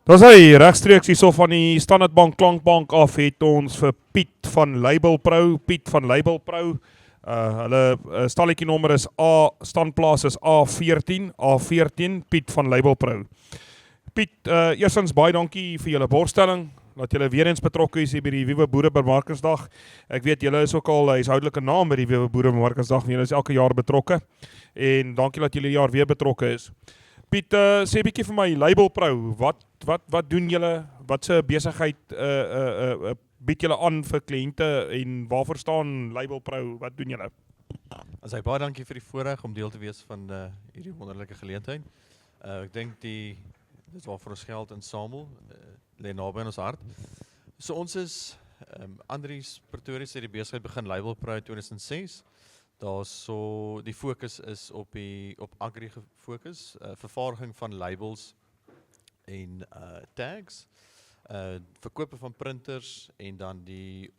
Dis hy regstreeks hierso van die Standard Bank Klankbank af het ons vir Piet van Label Pro, Piet van Label Pro. Hulle stalletjie nommer is standplaas is A14, Piet van Label Pro. Piet, eerstens baie dankie vir julle borgstelling, dat julle weer eens betrokke is hier by die Wiewe Boere Bemarkingsdag. Ek weet julle is ook al 'n huishoudelike naam by die Wiewe Boere Bemarkingsdag, julle is elke jaar betrokke. En dankie dat julle jaar weer betrokke is. Piet, sê 'n bietjie vir my, Label Pro, wat doen julle? Wat se besigheid bied julle aan vir kliënte en waarvoor staan Label Pro? Wat doen julle? As baie dankie vir die voorreg om deel te wees van hierdie wonderlike geleentheid. Ek dink dit waarvoor ons geld insamel lê naby aan ons hart. So ons is Andries Pretorius het die besigheid begin Label Pro in 2006. So die fokus is op agri gefokus, vervaardiging van labels en tags, verkope van printers en dan die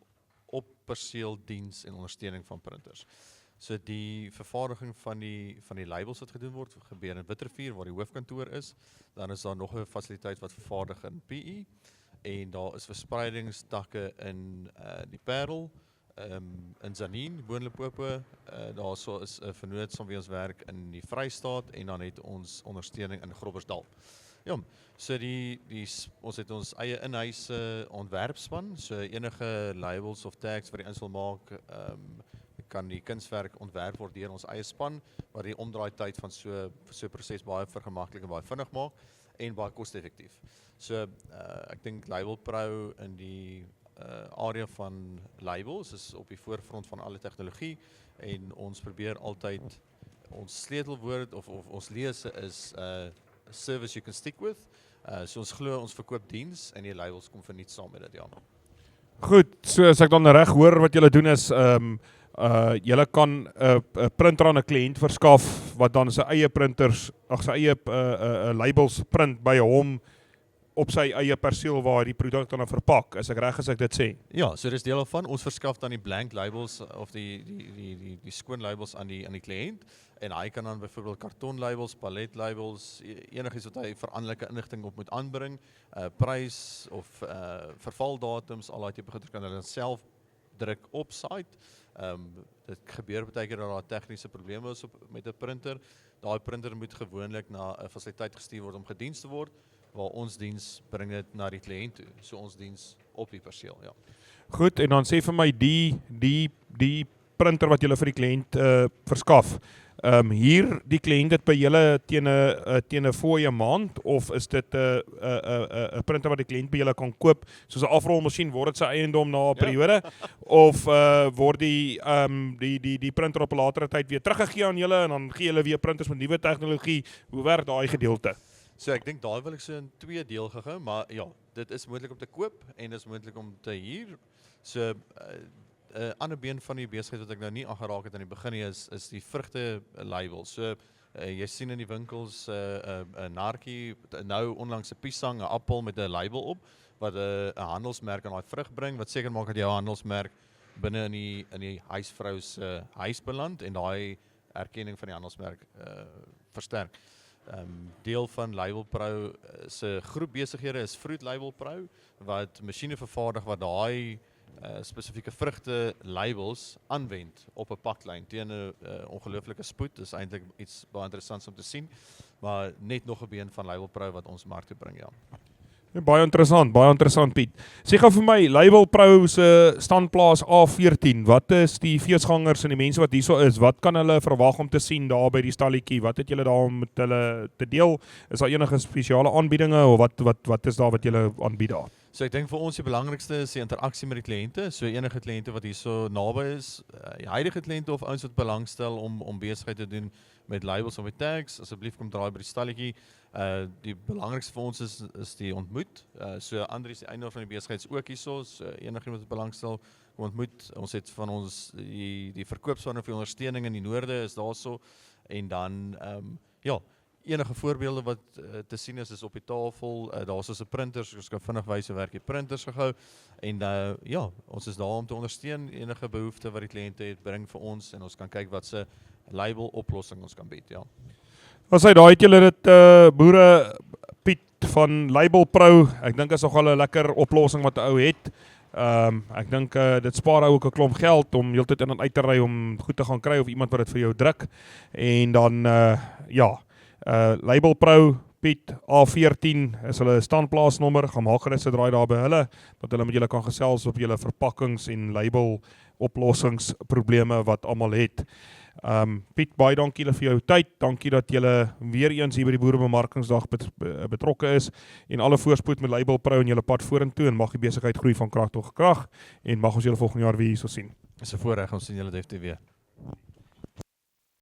opperseel diens en ondersteuning van printers. So die vervaardiging van die labels wat gedoen word, gebeur in Witrifuur waar die hoofkantoor is. Dan is daar nog 'n fasiliteit wat vervaardig in PE en daar is verspreidingstakke in die Parel, in Zanien, Boonlimpopo, daar so is 'n vennootskap wie ons werk in die Vrystaat en dan het ons ondersteuning in Groblersdal. Ja, so ons het ons eie in-huise ontwerpspan, so enige labels of tags wat die ins wil maak, kan die kunswerk ontwerp word deur ons eie span, waar die omdraaityd van so 'n proses baie vergemaklik en baie vinnig maak en baie koste-effektief. So ek dink Label Pro in die area van labels is op die voorfront van alle tegnologie en ons probeer altyd ons sleutelwoord of ons lese is service you can stick with. So ons glo ons verkoop diens en die labels kom verniet saam met dit, ja. Goed, so as ek dan reg hoor wat julle doen is julle kan 'n printer aan 'n kliënt verskaf wat dan sy eie printers, sy eie labels print by hom op sy eie perseel waar die produk dan verpak. Is ek reg as ek dit sê? Ja, so dis deel van ons verskaf dan die blank labels of die skoon labels aan die kliënt en hy kan dan byvoorbeeld karton labels, palet labels, enigiets wat hy veranderlike inligting op moet aanbring, prys of vervaldatums, al daai tipe goeder kan hulle self druk op site. Dit gebeur baie keer dat daar tegniese probleme is met 'n printer. Daai printer moet gewoonlik na 'n fasiliteit gestuur word om gediens te word, waar ons diens bring dit na die kliënt toe. So ons diens op die perseel, ja. Goed, en dan sê vir my die printer wat julle vir die kliënt verskaf. Hier die kliënt dit by julle teen 'n fooie maand of is dit 'n printer wat die kliënt by julle kan koop soos 'n afrolmasjien, word dit sy eiendom na 'n periode of word die printer op 'n latere tyd weer teruggegee aan julle en dan gee julle weer printers met nuwe tegnologie? Hoe werk daai gedeelte? So ek dink daai wil ek so in 2 deel gehou, maar ja, dit is moontlik om te koop en dit is moontlik om te huur. So ander been van die besigheid wat ek nou nie aangeraak het aan die begin nie is die vrugte label. So jy sien in die winkels 'n naartjie, nou onlangs 'n piesang, 'n appel met 'n label op wat 'n handelsmerk aan daai vrug bring wat seker maak dat jou handelsmerk binne in die huisvrou se huis beland en daai erkenning van die handelsmerk versterk. Deel van Label Pro se groep besighede is Fruit Label Pro wat masjiene vervaardig wat daai spesifieke vrugte labels aanwend op 'n paklyn teen 'n ongelooflike spoed. Dis eintlik iets baie interessants om te sien, maar net nog 'n been van Label Pro wat ons mark toe bring, ja. Baie interessant Piet. Sê gou vir my, Label Pro se standplaas A14, wat is die feesgangers en die mense wat hierso is, wat kan hulle verwag om te sien daar by die stalletjie? Wat het julle daar met hulle te deel? Is daar enige spesiale aanbiedinge of wat is daar wat julle aanbied daar? So ek dink vir ons die belangrikste is die interaksie met die kliënte. So enige kliënte wat hierso naby is, die huidige kliënte of ouens wat belangstel om besigheid te doen met labels of met tags, asseblief kom draai by die stalletjie. Die belangrikste vir ons is die ontmoet. So Andries, die eienaar van die besigheid is ook hierso. So enigiemand wat belangstel kom ontmoet. Ons het van ons die verkoopspan of die ondersteuning in die noorde is daarso en dan ja, enige voorbeelde wat te sien is op die tafel. Daar's ons 'n printers, ons kan vinnig wys hoe werk die printers gehou en ja, ons is daar om te ondersteun enige behoefte wat die kliënte het, bring vir ons en ons kan kyk wat se label oplossing ons kan bied, ja. As hy daai het julle dit boere Piet Piet van Label Pro. Ek dink is nogal 'n lekker oplossing wat 'n ou het. Ek dink dit spaar ou ook 'n klomp geld om heeltyd in en uit te ry om goed te gaan kry of iemand wat dit vir jou druk. En dan Label Pro Piet A14 is hulle standplaasnommer. Gaan maak gerus 'n draai daar by hulle dat hulle met julle kan gesels op julle verpakkings en label oplossingsprobleme wat almal het. Piet, baie dankie vir jou tyd. Dankie dat julle weer eens hier by die Boerebemarkingsdag betrokke is en alle voorspoed met Label Pro en julle pad vorentoe en mag die besigheid groei van krag tot krag en mag ons julle volgende jaar weer hierso sien. Dis 'n voorreg, ons sien julle definitief weer.